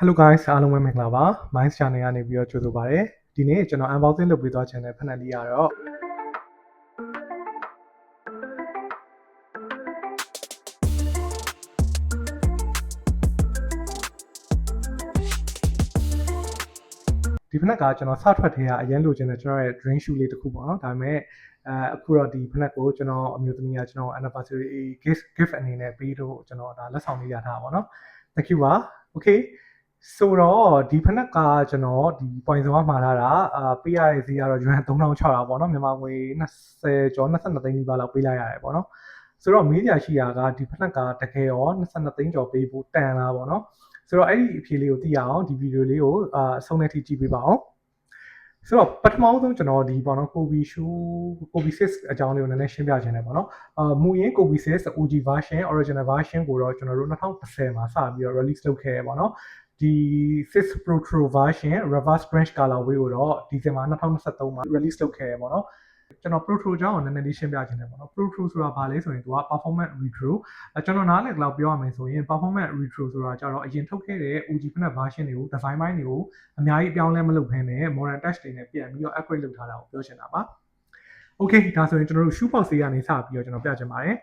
Hello guys အားလုံးပဲမင်္ဂလာပါ Minds Channel ကနေပြီးတော့ကြိုဆိုပါရစေဒီနေ့ကျွန်တော် unboxing လုပ်ပေးသွားခြင်းတဲ့ဖက်နက်လေးကတော့ဒီဖက်နက်ကကျွန်တော်စထွက်ထဲကအရင်လိုချင်တဲ့ကျွန်တော်ရဲ့ dream shoe လေးတစ်ခုပေါ့နော်ဒါပေမဲ့အခုတော့ဒီဖက်နက်ကိုကျွန်တော်အမျိုးသမီးကကျွန်တော် anniversary gift အနေနဲ့ပေးလို့ကျွန်တော်ဒါလက်ဆောင်လေးရထားတာပေါ့နော် Thank you ပါ Okayဆိုတော့ဒီဖက်နက်ကကျွန်တော်ဒီ point စုံကမှာလာတာပေးရတဲ့ဈေးကတော့ရွမ်3600ပေါ့နော်မြန်မာငွေ20ကျော်22သိန်းနီးပါးလောက်ပေးလိုက်ရတယ်ပေါ့နော်ဆိုတော့မေးစရာရှိတာကဒီဖက်နက်ကတကယ်ရော22သိန်းကျော်ပေးဖို့တန်လားပေါ့နော်ဆိုတော့အဲ့ဒီအဖြေလေးကိုသိရအောင်ဒီဗီဒီယိုလေးကိုအဆုံးနဲ့ထိကြည့်ပေးပါအောင်ဆိုတော့ပထမဆုံးကျွန်တော်ဒီပေါ့နော် Kobe shoe Kobe 6အကြောင်းလေးကိုနည်းနည်းရှင်းပြခြင်းတယ်ပေါ့နော်မူရင်း Kobe 6 OG version original version ကိုတော့ကျွန်တော်တို့2010မှာစပြီးတော့ release လုပ်ခဲ့ရပေါ့နော်ဒီ6 Pro version reverse branch colorway ကိုတော့ဒီဇင်ဘာ2023မှာ release လုပ်ခဲ့ရပေါ့နော်ကျွန်တော် Pro အကြောင်းကိုနည်းနည်းလေးရှင်းပြခြင်းတယ်ပေါ့နော် Pro ဆိုတာဘာလဲဆိုရင်သူက performance retro ကျွန်တော်နားလည်လောက်ပြောရမယ်ဆိုရင် performance retro ဆိုတာကြတော့အရင်ထုတ်ခဲ့တဲ့ OG ဖက်နက် version တွေကို design ပိုင်းတွေကိုအများကြီးအပြောင်းလဲမလုပ်ဘဲနဲ့ modern touch တွေနဲ့ပြန်ပြီးတော့ upgrade လုပ်ထားတာကိုပြောချင်တာပါ Okay ဒါဆိုရင်ကျွန်တော်တို့ shoe box လေးကနေစပြီးတော့ကျွန်တော်ပြချင်ပါတယ်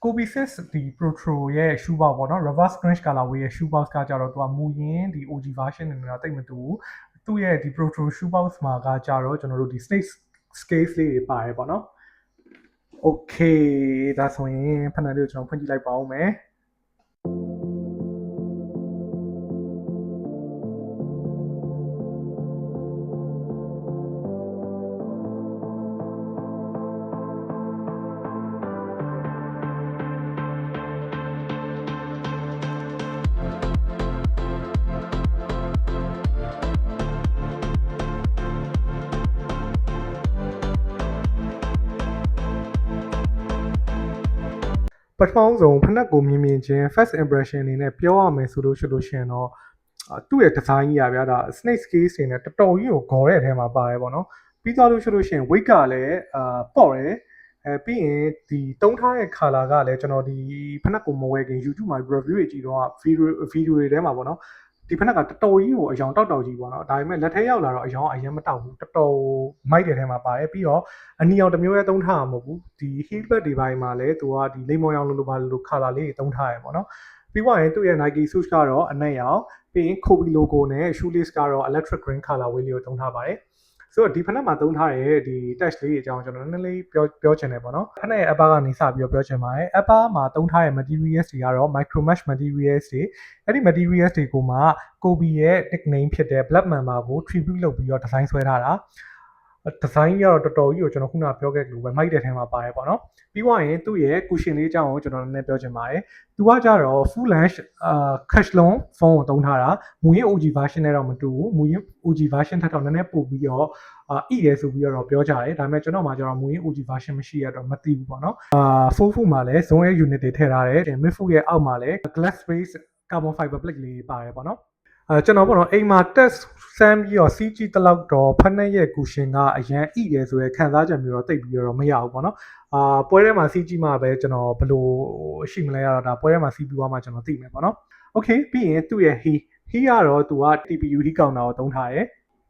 Kobe 6ဒီ Pro ရဲ့ shoe box ပေါ့နော် reverse branch colorway ရဲ့ shoe box ကကြတော့သူကမူရင်းဒီ OG version တွေနဲ့တိတ်မတူဘူးသူ့ရဲ့ဒီ Pro shoe box မှာကကြတော့ကျွန်တော်တို့ဒီ snake scales လေးတွေပါတယ်ပေါ့နော် Okay ဒါဆိုရင်ဖက်နက်လေးကိုကျွန်တော်ဖွင့်ကြည့်လိုက်ပါဦးမယ်ပထမဆုံးဖက်နက်ကိုမြင်ချင်း first impression အနေနဲ့ပြောရမယ်ဆိုလို့ရှိရင်တော့သူ့ရဲ့ design ကြီးဗျာဒါ snake scales တွေနဲ့တော်တော်ကြီးကိုဂေါ်တဲ့အထဲမှာပါတယ်ပေါ့နော်ပြီးသွားလို့ရှိရင် weight ကလည်းပေါ့တယ်ပြီးရင်ဒီတုံးထားတဲ့ color ကလည်းကျွန်တော်ဒီဖက်နက်ကိုမဝယ်ခင် YouTube မှာ review တွေကြည့်တော့ဗီဒီယိုတွေထဲမှာပေါ့နော်ဒီဖက်နက်ကတော်တော်ကြီးကိုအယောင်တောက်ကြီးပေါ့နော်ဒါပေမဲ့လက်ထဲရောက်လာတော့အယောင်အရင်မတောက်ဘူးတော်တော်မိုက်တဲ့ထဲမှာပါတယ်ပြီးတော့အနီအောင်တစ်မျိုးရဲ့သုံးထားမှာမဟုတ်ဘူးဒီ heel pad တွေပိုင်းမှာလည်းသူကဒီလိမ္မော်ရောင်လိုဘာလို color လေးတွေသုံးထားရပေါ့နော်ပြီးတော့ရင်သူ့ရဲ့ Nike shoes ကတော့အနက်ရောင်ပြီးရင် Kobe logo နဲ့ shoelace ကတော့ electric green colorway လေးကိုသုံးထားပါတယ်ဆိုတော့ဒီဖက်နက်မှာသုံးထားတဲ့ဒီ touch လေးအကြောင်းကျွန်တော်နည်းနည်းလေးပြောချင်တယ်ပေါ့နော်ဖက်နက်ရဲ့ upper ကနေစပြီးတော့ပြောချင်ပါတယ် upper မှာသုံးထားတဲ့ materials တွေကတော့ micro mesh materials တွေအဲ့ဒီ materials တွေကိုမှ Kobe ရဲ့ nickname ဖြစ်တဲ့ Black Mamba ကို tribute လုပ်ပြီးတော့ design ဆွဲထားတာ design ကတော့တော်တော်ကြီးကိုကျွန်တော်ခုနပြောခဲ့လို့ပဲမိုက်တဲ့ထဲမှာပါတယ်ပေါ့နော်ပြီးသွားရင်သူ့ရဲ့ cushion လေးအကြောင်းကိုကျွန်တော်နည်းနည်းပြောချင်ပါတယ်သူကကြတော့ full length cash long phone ကိုသုံးထားတာမူရင်း OG version နဲ့တော့မတူဘူးမူရင်း OG version ထက်တော့နည်းနည်းပိုပြီးတော့ရဲဆိုပြီးတော့ပြောကြတယ်ဒါပေမဲ့ကျွန်တော်မှကျတော့မူရင်း OG version မရှိရတော့မသိဘူးပေါ့နော်full foot မှာလည်း zone A unit တွေထည့်ထားတယ် mid foot ရဲ့အောက်မှာလည်း glass space carbon fiber plate လေးပါတယ်ပေါ့နော်ကျွန်တော်ပေါ့နော်အိမ်မှာ test ဆမ်းပြီးတော့ CG တလောက်တော့ဖက်နက်ရဲ့ cushion ကအရန်ဣတယ်ဆိုရဲခံစားချက်မျိုးတော့တိတ်ပြီးတော့မရဘူးပေါ့နော်ပွဲထဲမှာ CG မှာပဲကျွန်တော်ဘယ်လိုရှိမလဲရတော့ဒါပွဲထဲမှာ CPU မှာကျွန်တော်သိမယ်ပေါ့နော် Okay ပြီးရင်သူ့ရဲ့ he ကတော့သူက TPU he counter ကိုသုံးထားတယ်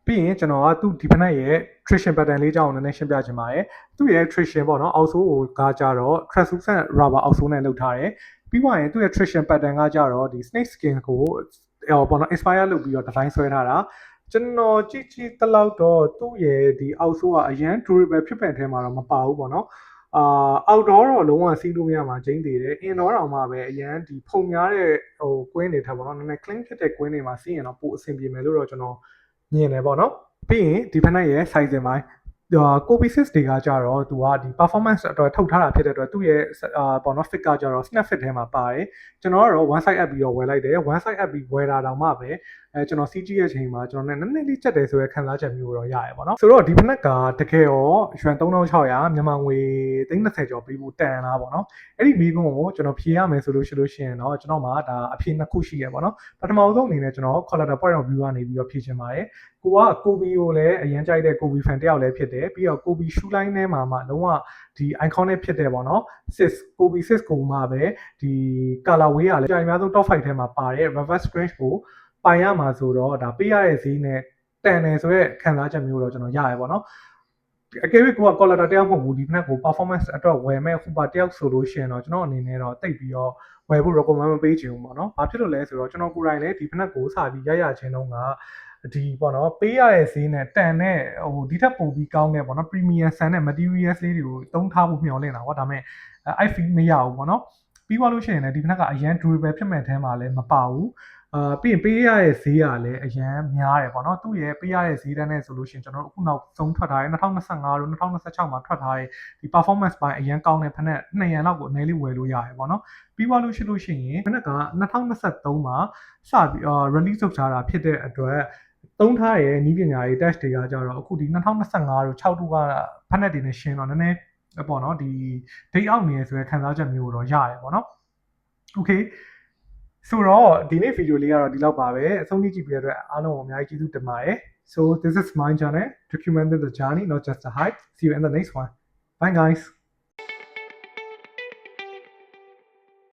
ပြီးရင်ကျွန်တော်ကသူ့ဒီဖက်နက်ရဲ့ traction pattern လေးကြောင်းနည်းနည်းရှင်းပြချင်ပါတယ်သူ့ရဲ့ traction ပေါ့နော်အောက်ဆိုးကိုကကြတော့ translucent rubber အောက်ဆိုးနဲ့လုပ်ထားတယ်ပြီးသွားရင်သူ့ရဲ့ traction pattern ကကြတော့ဒီ snake skin ကိုပေါ့နော် inspire လုပ်ပြီးတော့ design ဆွဲထားတာကျွန်တော်ကြည့်တလောက်တော့သူ့ရဲ့ဒီအောက်ဆိုးကအရန် durable ဖြစ်ပန်ထဲမှာတော့မပါဘူးပေါ့နော်outdoor တော့လုံးဝစီးလို့မရမှာကျင်းသေးတယ် indoor တောင်မှပဲအရန်ဒီဖုံများတဲ့ကွင်းတွေထပ်ပေါ့နော်နည်းနည်း clean ဖြစ်တဲ့ကွင်းတွေမှာစီးရင်တော့ပိုအဆင်ပြေမယ်လို့တော့ကျွန်တော်မြင်တယ်ပေါ့နော်ပြီးရင်ဒီဖက်နက်ရဲ့ sizing ပိုင်းKobe 6တွေကကြတော့သူကဒီ performance အတွက်ထုတ်ထားတာဖြစ်တဲ့အတွက်သူ့ရဲ့ပေါ့နော် fit ကကြတော့ snap fit ထဲမှာပါတယ်ကျွန်တော်ကတော့ one side up ပြီးတော့ဝယ်လိုက်တယ် one side up ပြီးဝယ်တာတောင်မှပဲကျွန်တော် CG ရဲ့ချိန်မှာကျွန်တော်နည်းနည်းလေးချက်တယ်ဆိုရဲခံစားချက်မျိုးတော့ရရပါတော့ဆိုတော့ဒီဖက်နက်ကတကယ်ရောရွှန်3600မြန်မာငွေ30ကျော်ပေးဖို့တန်လားပေါ့နော်အဲ့ဒီမိကုန်းကိုကျွန်တော်ဖြေရမယ်ဆိုလို့ရှိရင်တော့ကျွန်တော်မှာဒါအဖြေနှစ်ခုရှိရပါတော့ပထမဆုံးအနေနဲ့ကျွန်တော် collector point of view ကနေပြီးတော့ဖြေချင်ပါတယ် ကိုဘီကိုလည်းအရင်ကြိုက်တဲ့ကိုဘီ fan တယောက်လည်းဖြစ်တယ်ပြီးတော့ကိုဘီ shoe line ထဲမှာမှလုံးဝဒီ iconic ဖြစ်တယ်ပေါ့နော် ကိုဘီ 6ကိုမှပဲဒီ colorway ကလည်းအကြိုက်အများဆုံး top 5 ထဲမှာပါတယ် reverse scratch ကိုပိုင်ရမှာဆိုတော့ဒါပေးရတဲ့ဈေးနဲ့တန်တယ်ဆိုရဲခံစားချက်မျိုးတော့ကျွန်တော်ရရပေါ့နော်အကယ်၍ကိုက collector တယောက်မဟုတ်ဘူးဒီဖက်ကို performance အတွက်ဝယ်မဲ့ hooper တယောက်ဆိုလို့ရှိရင်တော့ကျွန်တော်အနေနဲ့တော့တိတ်ပြီးတော့ဝယ်ဖို့ recommend မပေးချင်ဘူးပေါ့နော်။ဘာဖြစ်လို့လဲဆိုတော့ကျွန်တော်ကိုယ်တိုင်လည်းဒီဖက်ကိုစပြီးရချင်းတော့ကဒီပေါ့နော်ပေးရတဲ့ဈေးနဲ့တန်တဲ့ဟိုဒီထက်ပိုပြီးကောင်းတဲ့ပေါ့နော် premium ဆန်တဲ့ materials လေးတွေကိုတုံးထားဖို့မျှော်လင့်တာပေါ့ဒါပေမဲ့အဲ့ fee မရဘူးပေါ့နော်။ပြီးသွားလို့ရှိရင်လည်းဒီဖက်ကအရန် durable ဖြစ်မဲ့အထဲမှာလည်းမပါဘူး။ပြီးရင်ပေးရတဲ့ဈေးကလည်းအရန်များတယ်ပေါ့နော်သူ့ရဲ့ပေးရတဲ့ဈေးတန်းနဲ့ဆိုလို့ရှိရင်ကျွန်တော်တို့အခုနောက်ဆုံးထွက်ထားတဲ့2025တို့2026မှာထွက်ထားတဲ့ဒီ performance ပိုင်းအရန်ကောင်းတဲ့ဖက်နဲ့200လောက်ကိုအနည်းလေးဝယ်လို့ရတယ်ပေါ့နော်ပြီးသွားလို့ရှိရင်ဖက်က2023မှာစပြီးrelease လုပ်ထားတာဖြစ်တဲ့အတွက်သုံးထားရဲ့နီးပညာရေး test တွေကကြတော့အခုဒီ2025တို့6တို့ကဖက်နဲ့တွေနဲ့ရှင်းတော့နည်းနည်းပေါ့နော်ဒီ date out နေရဆိုတဲ့ခံစားချက်မျိုးတော့ရတယ်ပေါ့နော် okayဆိုတော့ဒီနေ့ဗီဒီယိုလေးကတော့ဒီလောက်ပါပဲအဆုံးထိကြည့်ပြတဲ့အတွက်အားလုံးကိုအများကြီးကျေးဇူးတင်ပါတယ် so this is my channel documenting the journey not just the hype see you in the next one bye guys